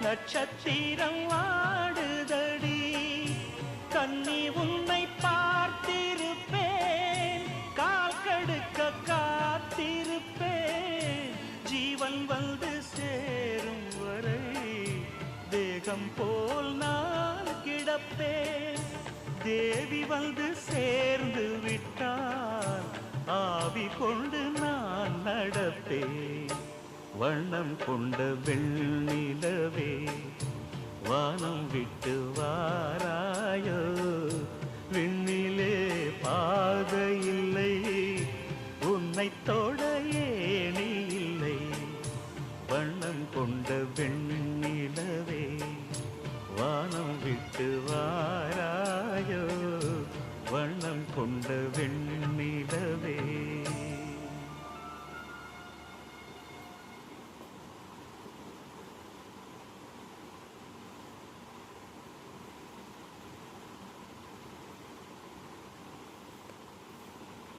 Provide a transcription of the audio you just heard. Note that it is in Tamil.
நட்சத்திரம் ஆடுதடி கன்னி உன்னை பார்த்திருப்பேன் கால் கடுக்க காத்திருப்பேன் ஜீவன் வந்து சேரும் வரை தேகம் போல் நான் கிடப்பேன் தேவி வந்து சேர்ந்து விட்டால் ஆவி கொண்டு நான் நடப்பேன் வண்ணம் கொண்ட வெண்ணிலவே வானம் விட்டு வாராயோ விண்ணிலே பாதை இல்லை உன்னை தொட ஏணி இல்லை வண்ணம் கொண்ட வெண்ணிலவே வானம் விட்டு வாராயோ வண்ணம் கொண்ட வெண்ணிலவே